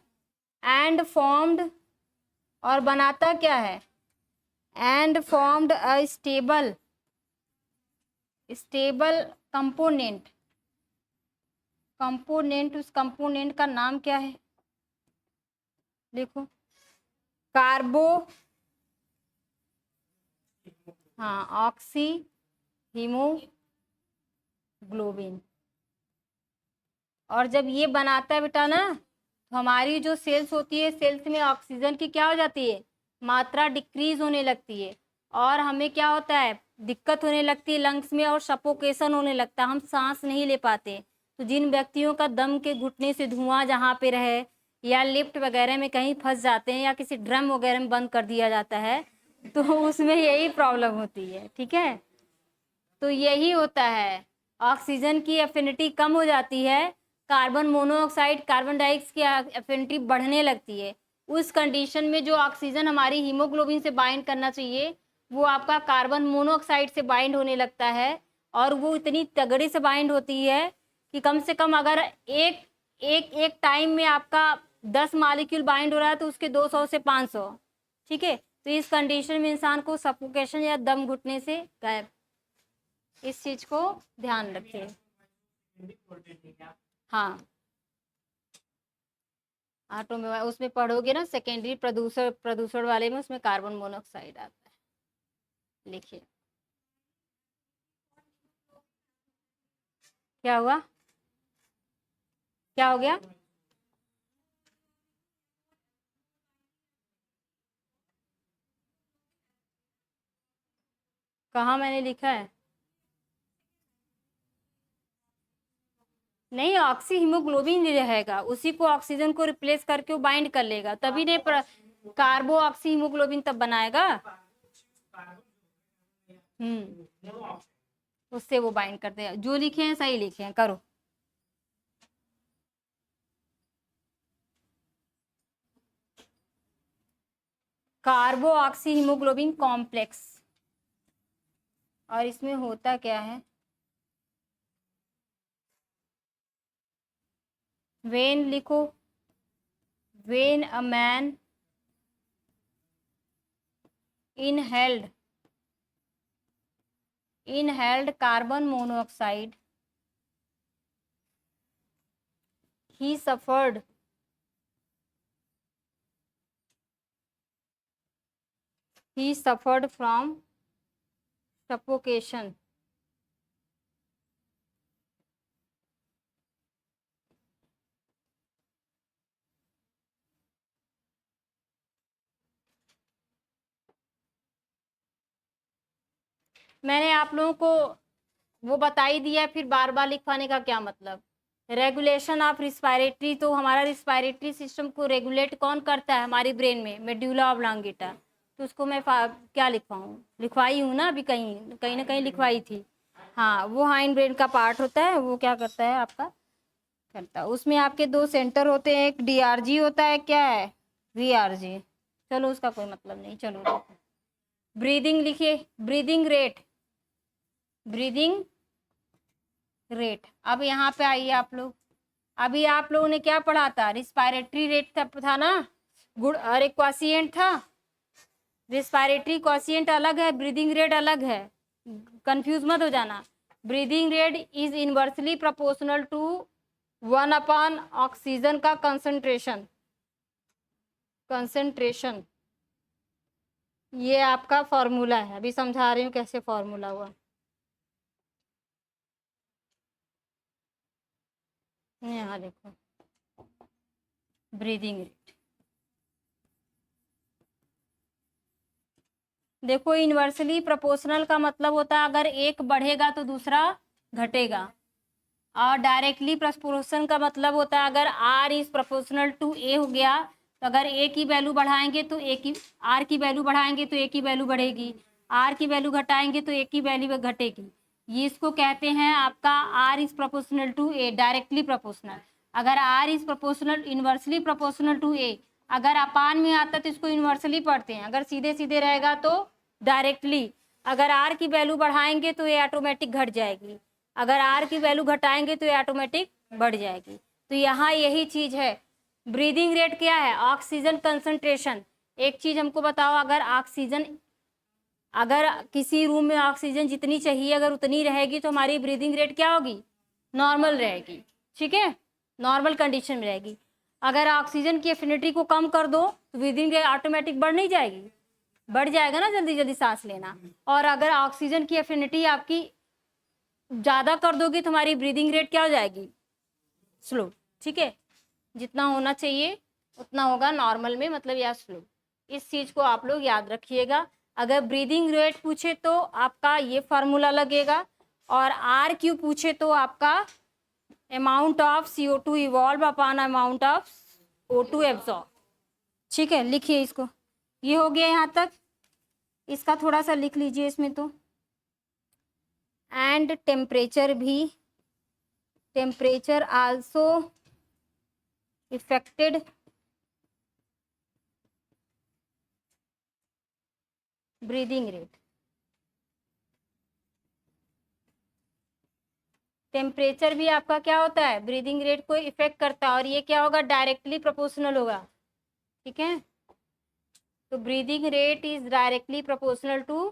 Speaker 1: एंड फॉर्म्ड, और बनाता क्या है, and formed a stable component, उस कंपोनेंट का नाम क्या है, देखो कार्बो, हाँ ऑक्सी हीमोग्लोबिन, और जब ये बनाता है बेटा ना, तो हमारी जो सेल्स होती है, सेल्स में ऑक्सीजन की क्या हो जाती है, मात्रा डिक्रीज होने लगती है, और हमें क्या होता है, दिक्कत होने लगती है लंग्स में, और सफोकेशन होने लगता है, हम सांस नहीं ले पाते। तो जिन व्यक्तियों का दम के घुटने से धुआं जहाँ पे रहे, या लिफ्ट वगैरह में कहीं फंस जाते हैं, या किसी ड्रम वगैरह में बंद कर दिया जाता है, तो उसमें यही प्रॉब्लम होती है। ठीक है, तो यही होता है, ऑक्सीजन की एफिनिटी कम हो जाती है, कार्बन मोनोऑक्साइड, कार्बन डाइऑक्साइड की एफिनिटी बढ़ने लगती है। उस कंडीशन में जो ऑक्सीजन हमारी हीमोग्लोबिन से बाइंड करना चाहिए, वो आपका कार्बन मोनोऑक्साइड से बाइंड होने लगता है, और वो इतनी तगड़े से बाइंड होती है कि कम से कम अगर एक एक एक टाइम में आपका 10 मॉलिक्यूल बाइंड हो रहा है, तो उसके 200 से 500। ठीक है, तो इस कंडीशन में इंसान को सफोकेशन या दम घुटने से गायब, इस चीज को ध्यान रखें। हाँ, ऑटो में उसमें पढ़ोगे ना, सेकेंडरी प्रदूषण, प्रदूषण वाले में उसमें कार्बन मोनोऑक्साइड आता है। लिखिए क्या हुआ, क्या हो गया, कहाँ मैंने लिखा है, नहीं, ऑक्सी हीमोग्लोबिन रहेगा, उसी को ऑक्सीजन को रिप्लेस करके वो बाइंड कर लेगा, तभी नहीं कार्बो ऑक्सी हीमोग्लोबिन तब बनाएगा। उससे वो बाइंड करते हैं, जो लिखे हैं सही लिखे हैं, करो। कार्बो ऑक्सी हीमोग्लोबिन कॉम्प्लेक्स, और इसमें होता क्या है, वेन लिखो, when a man inhaled carbon monoxide, he suffered from suffocation. मैंने आप लोगों को वो बता ही दिया, फिर बार बार लिखवाने का क्या मतलब। रेगुलेशन ऑफ रिस्पायरेटरी, तो हमारा रिस्पायरेटरी सिस्टम को रेगुलेट कौन करता है, हमारी ब्रेन में मेडुला ऑब्लांगेटा, तो उसको मैं क्या लिखवाऊँ, लिखवाई हूँ ना अभी, कहीं ना कहीं लिखवाई थी। हाँ, वो हाइंड ब्रेन का पार्ट होता है, वो क्या करता है आपका, करता है, उसमें आपके दो सेंटर होते हैं, एक डीआरजी होता है, क्या है, वीआरजी, चलो उसका कोई मतलब नहीं, चलो। ब्रीदिंग लिखिए, ब्रीदिंग रेट, ब्रीदिंग रेट। अब यहाँ पे आइए आप लोग, अभी आप लोगों ने क्या पढ़ा था, रिस्पायरेटरी रेट था ना, गुड, और एक क्वाशिएंट था, रिस्पायरेटरी क्वाशिएंट अलग है, ब्रीदिंग रेट अलग है, कंफ्यूज मत हो जाना। Breathing rate is inversely proportional to 1 oxygen का कंसंट्रेशन, ये आपका फॉर्मूला है, अभी समझा रही हूँ कैसे फॉर्मूला हुआ। यहाँ देखो, ब्रीदिंग रेट, देखो इनवर्सली प्रोपोर्शनल का मतलब होता है अगर एक बढ़ेगा तो दूसरा घटेगा, और डायरेक्टली प्रोपोर्शन का मतलब होता है अगर आर इज प्रोपोर्शनल टू ए हो गया, तो अगर ए की वैल्यू बढ़ाएंगे तो ए की, आर की वैल्यू बढ़ाएंगे तो ए की वैल्यू बढ़ेगी, आर की वैल्यू घटाएंगे तो ए की वैल्यू घटेगी। ये इसको कहते हैं आपका R is proportional to A, directly proportional. अगर R is proportional, inversely proportional to A, अगर अपान में आता है तो इसको इनवर्सली पढ़ते हैं, अगर सीधे सीधे रहेगा तो डायरेक्टली। अगर आर की वैल्यू बढ़ाएंगे तो ये ऑटोमेटिक घट जाएगी, अगर आर की वैल्यू घटाएंगे तो ये ऑटोमेटिक बढ़ जाएगी। तो यहाँ यही चीज है। ब्रीदिंग रेट क्या है, ऑक्सीजन कंसंट्रेशन। एक चीज हमको बताओ, अगर ऑक्सीजन, अगर किसी रूम में ऑक्सीजन जितनी चाहिए अगर उतनी रहेगी तो हमारी ब्रीदिंग रेट क्या होगी, नॉर्मल रहेगी। ठीक है, नॉर्मल कंडीशन में रहेगी। अगर ऑक्सीजन की एफिनिटी को कम कर दो तो ब्रीदिंग रेट ऑटोमेटिक बढ़ नहीं जाएगी, बढ़ जाएगा ना जल्दी जल्दी सांस लेना। और अगर ऑक्सीजन की एफिनिटी आपकी ज़्यादा कर दोगी तो हमारी ब्रीदिंग रेट क्या हो जाएगी, स्लो, ठीक है, जितना होना चाहिए उतना होगा नॉर्मल में, मतलब या स्लो। इस चीज़ को आप लोग याद रखिएगा। अगर ब्रीदिंग रेट पूछे तो आपका ये फार्मूला लगेगा, और आर क्यू पूछे तो आपका amount of CO2 evolve upon amount of O2 absorb. ठीक है, लिखिए इसको। ये हो गया यहाँ तक, इसका थोड़ा सा लिख लीजिए इसमें तो। एंड टेम्परेचर भी, temperature also affected breathing rate. Temperature भी आपका क्या होता है, ब्रीदिंग रेट को इफेक्ट करता है, और ये क्या होगा, डायरेक्टली प्रोपोर्शनल होगा। ठीक है, तो breathing rate is directly proportional to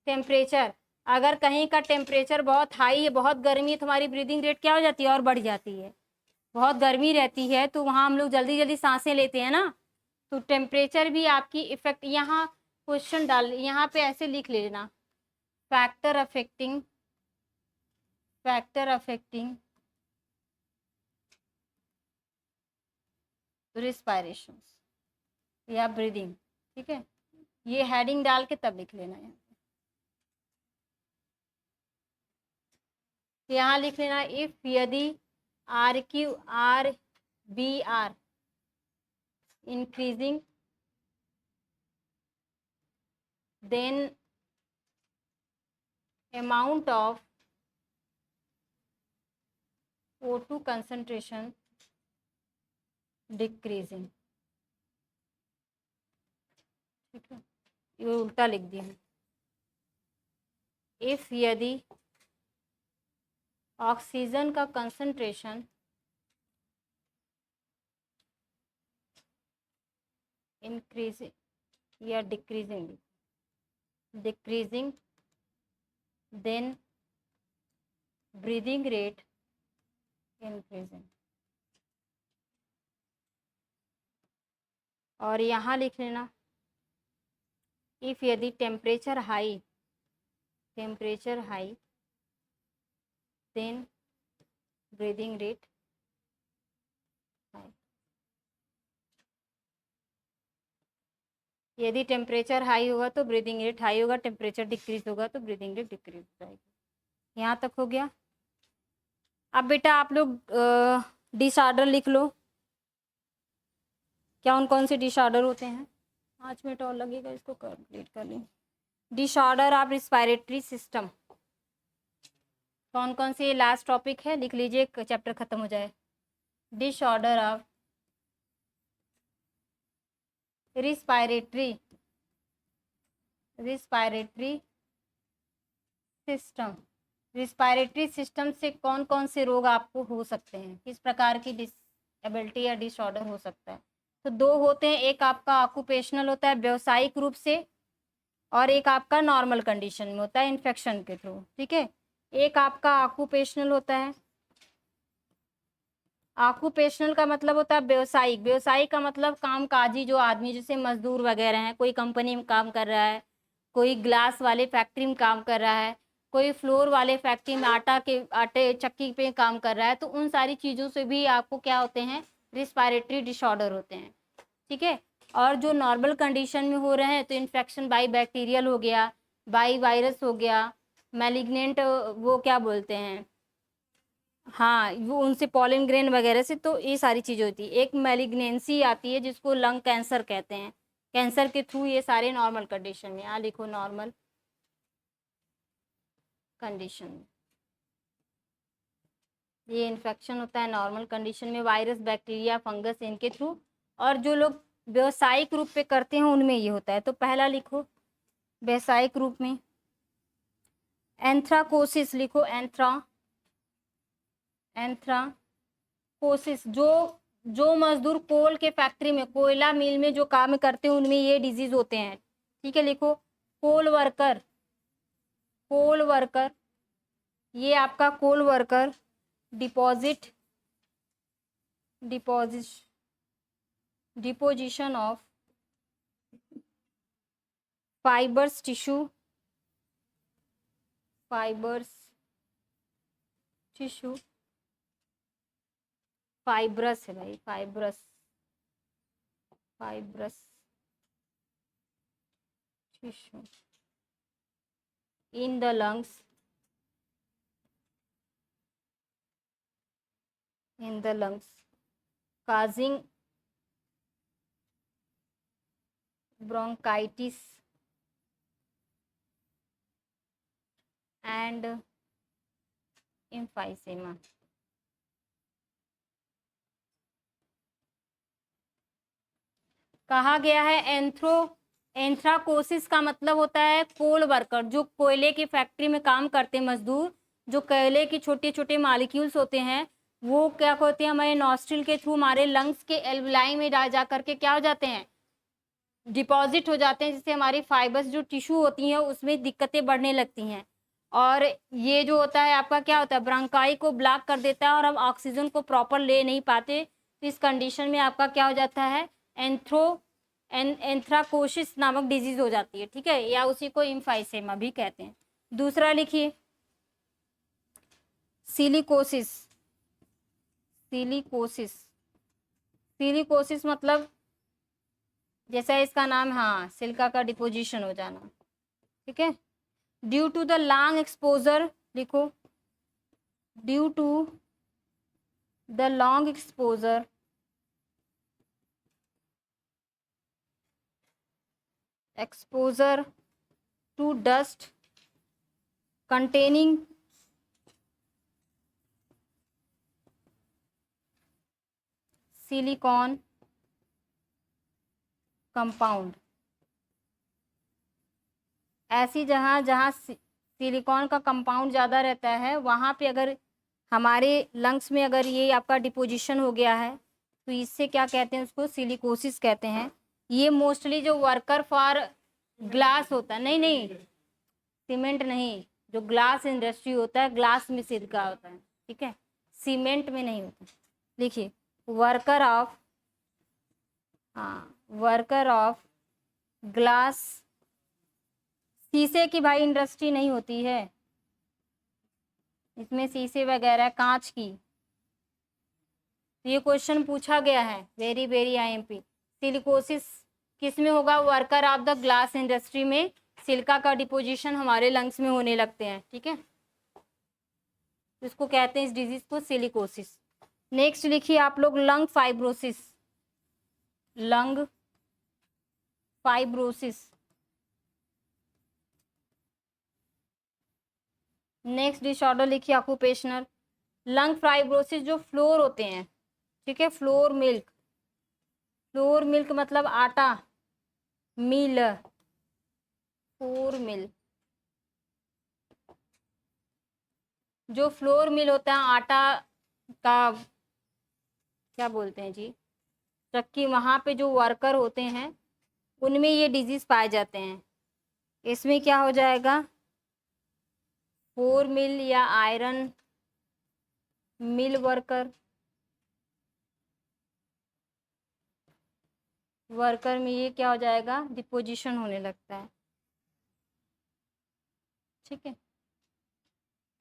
Speaker 1: temperature. अगर कहीं का टेम्परेचर बहुत हाई है, बहुत गर्मी है, तुम्हारी ब्रीदिंग रेट क्या हो जाती है, और बढ़ जाती है। बहुत गर्मी रहती है तो वहाँ हम लोग जल्दी जल्दी सांसें लेते हैं ना, तो टेम्परेचर भी आपकी इफेक्ट। यहाँ क्वेश्चन डाल, यहाँ पे ऐसे लिख लेना, factor affecting, factor affecting respiration या ब्रीदिंग। ठीक है, ये हेडिंग डाल के तब लिख लेना है। यहाँ लिख लेना, इफ यदि RQ RBR increasing then amount of O2 concentration decreasing. ठीक है, ये उल्टा लिख दिया। इफ यदि ऑक्सीजन का कंसंट्रेशन इंक्रीजिंग या decreasing, decreasing then breathing rate increasing. और यहाँ लिख लेना, इफ यदि temperature high, temperature high then breathing rate high. यदि टेम्परेचर हाई होगा तो ब्रीदिंग रेट हाई होगा, टेम्परेचर डिक्रीज होगा तो ब्रीदिंग रेट डिक्रीज हो जाएगी। यहाँ तक हो गया। अब बेटा आप लोग डिसऑर्डर लिख लो, कौन कौन से डिसऑर्डर होते हैं। 5 मिनट और लगेगा इसको कंप्लीट कर लें। डिसऑर्डर ऑफ रिस्पायरेटरी सिस्टम कौन कौन से, लास्ट टॉपिक है, लिख लीजिए, चैप्टर खत्म हो जाए। Disorder of respiratory, respiratory system. Respiratory system से कौन कौन से रोग आपको हो सकते हैं, किस प्रकार की डिसेबिलिटी या डिसऑर्डर हो सकता है। तो दो होते हैं, एक आपका ऑक्यूपेशनल होता है व्यावसायिक रूप से, और एक आपका नॉर्मल कंडीशन में होता है इन्फेक्शन के थ्रू। ठीक है, एक आपका ऑक्यूपेशनल होता है। ऑक्यूपेशनल का मतलब होता है व्यवसायिक, व्यवसायिक का मतलब कामकाजी जो आदमी, जैसे मजदूर वगैरह हैं, कोई कंपनी में काम कर रहा है, कोई ग्लास वाले फैक्ट्री में काम कर रहा है, कोई फ्लोर वाले फैक्ट्री में आटे चक्की पे काम कर रहा है, तो उन सारी चीज़ों से भी आपको क्या होते हैं, रिस्पायरेटरी डिसऑर्डर होते हैं। ठीक है, और जो नॉर्मल कंडीशन में हो रहे हैं तो इन्फेक्शन बाई बैक्टीरियल हो गया, बाई वायरस हो गया, मैलिग्नेंट वो क्या बोलते हैं, हाँ वो उनसे पॉलन ग्रेन वगैरह से, तो ये सारी चीज़ें होती है। एक मैलिग्नेंसी आती है जिसको लंग कैंसर कहते हैं, कैंसर के थ्रू, ये सारे नॉर्मल कंडीशन में। यहाँ लिखो नॉर्मल कंडीशन, ये इन्फेक्शन होता है नॉर्मल कंडीशन में, वायरस बैक्टीरिया फंगस इनके थ्रू। और जो लोग व्यावसायिक रूप पे करते हैं उनमें ये होता है। तो पहला लिखो व्यावसायिक रूप में, एंथ्राकोसिस लिखो, एंथ्राकोसिस। जो मजदूर कोल के फैक्ट्री में, कोयला मिल में जो काम करते हैं उनमें ये डिजीज होते हैं। ठीक है, लिखो कोल वर्कर, कोल वर्कर, ये आपका coal worker deposit, deposition of fibres tissue, fibres tissue fibrous है भाई, fibrous, fibrous tissue in the lungs, in the lungs causing bronchitis and emphysema। कहा गया है एंथ्राकोसिस का मतलब होता है कोल वर्कर, जो कोयले की फैक्ट्री में काम करते मजदूर, जो कोयले की छोटे छोटे मॉलिक्यूल्स होते हैं वो क्या होते हैं, हमारे नॉस्ट्रिल के थ्रू हमारे लंग्स के एल्विलाई में जा करके क्या हो जाते हैं, डिपॉजिट हो जाते हैं, जिससे हमारी फाइबर्स जो टिश्यू होती हैं उसमें दिक्कतें बढ़ने लगती हैं। और ये जो होता है आपका क्या होता है, ब्रोंकाई को ब्लॉक कर देता है और हम ऑक्सीजन को प्रॉपर ले नहीं पाते। तो इस कंडीशन में आपका क्या हो जाता है, एंथ्राकोसिस नामक डिजीज हो जाती है, ठीक है, या उसी को एम्फाइसेमा भी कहते हैं। दूसरा लिखिए सिलिकोसिस। सिलिकोसिस, सिलिकोसिस मतलब जैसा इसका नाम, हाँ, सिलिका का डिपोजिशन हो जाना, ठीक है। Due to the long exposure, लिखो due to the long exposure to dust containing silicon compound, ऐसी जहाँ जहाँ सिलिकॉन का कंपाउंड ज़्यादा रहता है वहाँ पे अगर हमारे लंग्स में अगर ये आपका डिपोजिशन हो गया है तो इससे क्या कहते हैं, उसको सिलिकोसिस कहते हैं। ये मोस्टली जो वर्कर फॉर ग्लास होता है, नहीं नहीं सीमेंट नहीं, जो ग्लास इंडस्ट्री होता है ग्लास में सिलिका होता है, ठीक है, सीमेंट में नहीं होता। देखिए वर्कर ऑफ, हाँ, वर्कर ऑफ ग्लास, शीशे की भाई इंडस्ट्री नहीं होती है, इसमें शीशे वगैरह कांच की। तो ये क्वेश्चन पूछा गया है, वेरी वेरी आईएमपी। सिलिकोसिस किस में होगा, worker of the glass industry में सिलिका का डिपोजिशन हमारे लंग्स में होने लगते हैं, ठीक है, इसको कहते हैं इस डिजीज को सिलिकोसिस। नेक्स्ट लिखिए आप लोग lung fibrosis. Lung fibrosis, next disorder लिखिए ऑक्यूपेशनल। लंग फाइब्रोसिस जो फ्लोर होते हैं, ठीक है, फ्लोर मिल्क, फ्लोर मिल्क मतलब आटा, मिल, फ्लोर मिल, जो फ्लोर मिल होता है आटा का क्या बोलते हैं जी, चक्की, वहाँ पे जो वर्कर होते हैं उनमें ये डिजीज पाए जाते हैं। इसमें क्या हो जाएगा, फ्लोर मिल या आयरन मिल वर्कर, वर्कर में ये क्या हो जाएगा, डिपोजिशन होने लगता है, ठीक है,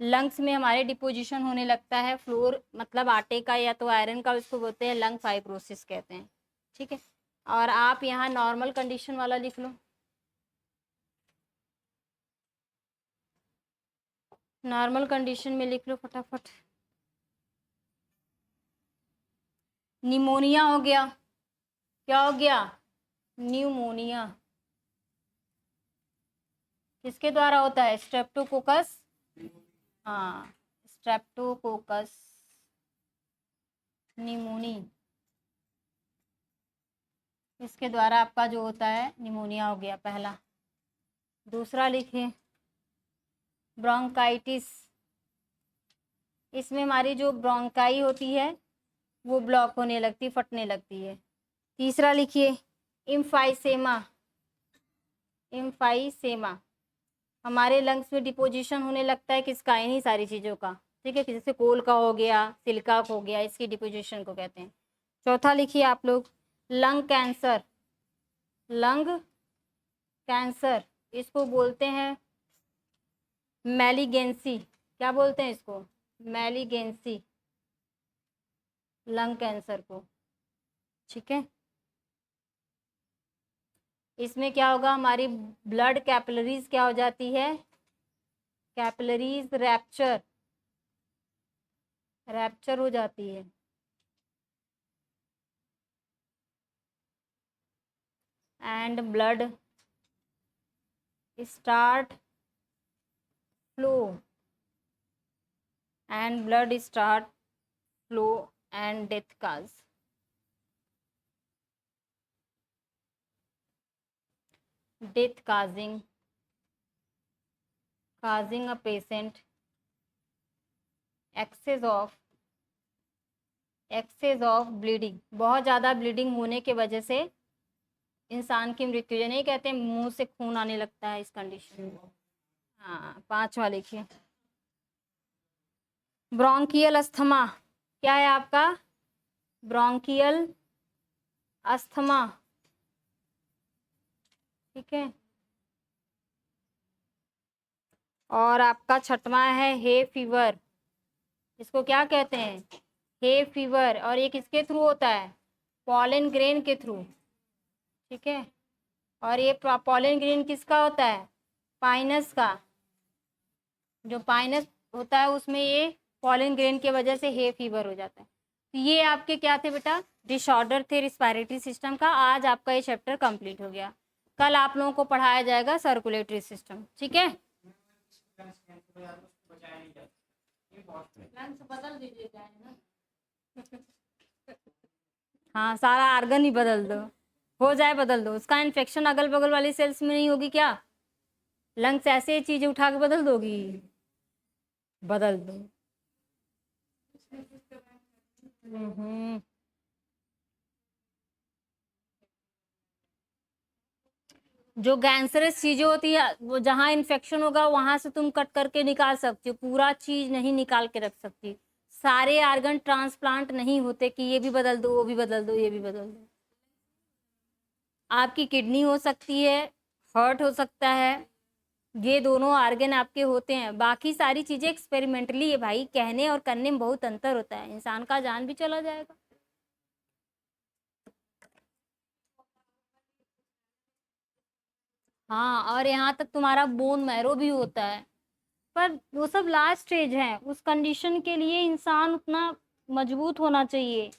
Speaker 1: लंग्स में हमारे डिपोजिशन होने लगता है, फ्लोर मतलब आटे का या तो आयरन का, उसको बोलते हैं लंग फाइब्रोसिस कहते हैं, ठीक है। और आप यहाँ नॉर्मल कंडीशन वाला लिख लो, नॉर्मल कंडीशन में लिख लो फटाफट। निमोनिया हो गया, क्या हो गया, न्यूमोनिया, किसके द्वारा होता है, स्ट्रेप्टोकोकस, हाँ, स्ट्रेप्टोकोकस निमोनी, इसके द्वारा आपका जो होता है निमोनिया हो गया पहला। दूसरा लिखिए ब्रोंकाइटिस, इसमें हमारी जो ब्रोंकाई होती है वो ब्लॉक होने लगती, फटने लगती है। तीसरा लिखिए इम्फाइसेमा, इम्फाइसेमा हमारे लंग्स में डिपोजिशन होने लगता है किसका, इन्हीं सारी चीज़ों का, ठीक है, जैसे कोल का हो गया, सिलिका हो गया, इसकी डिपोजिशन को कहते हैं। चौथा लिखिए आप लोग लंग कैंसर, लंग कैंसर इसको बोलते हैं मैलिगेंसी, क्या बोलते हैं इसको, मैलिगेंसी, लंग कैंसर को। ठीक है, इसमें क्या होगा, हमारी ब्लड कैपिलरीज क्या हो जाती है, कैपिलरीज रैप्चर हो जाती है, and blood start flow and death causing a patient excess of bleeding, बहुत ज़्यादा ब्लीडिंग होने के वजह से इंसान की मृत्यु, ये नहीं कहते मुंह से खून आने लगता है इस कंडीशन में। हाँ, 5वां लिखिए, ब्रोंकियल अस्थमा। क्या है आपका, ब्रोंकियल अस्थमा। ठीक है, और आपका 6वां है हे फीवर। इसको क्या कहते हैं, हे फीवर, और ये किसके थ्रू होता है, पॉलन ग्रेन के थ्रू। ठीक है, और ये पॉलन ग्रेन किसका होता है, पाइनस का। जो पाइनस होता है उसमें ये पॉलन ग्रेन की वजह से हे फीवर हो जाता है। तो ये आपके क्या थे बेटा, डिसऑर्डर थे रिस्पायरेटरी सिस्टम का। आज आपका ये चैप्टर कंप्लीट हो गया। कल आप लोगों को पढ़ाया जाएगा सर्कुलेटरी सिस्टम। ठीक है, बदल दीजिएगा ना। हाँ, सारा आर्गन ही बदल दो, हो जाए बदल दो। उसका इन्फेक्शन अगल बगल वाली सेल्स में नहीं होगी क्या, लंग्स ऐसे चीजें उठा के बदल दोगी, बदल दो। जो कैंसरस चीजें होती है वो जहाँ इन्फेक्शन होगा वहां से तुम कट करके निकाल सकती हो, पूरा चीज नहीं निकाल के रख सकती। सारे आर्गन ट्रांसप्लांट नहीं होते कि ये भी बदल दो, वो भी बदल दो, ये भी बदल दो। आपकी किडनी हो सकती है, हार्ट हो सकता है, ये दोनों आर्गन आपके होते हैं। बाकी सारी चीजें एक्सपेरिमेंटली है भाई, कहने और करने में बहुत अंतर होता है, इंसान का जान भी चला जाएगा। हाँ, और यहाँ तक तुम्हारा बोन मैरो भी होता है, पर वो सब लास्ट स्टेज है। उस कंडीशन के लिए इंसान उतना मजबूत होना चाहिए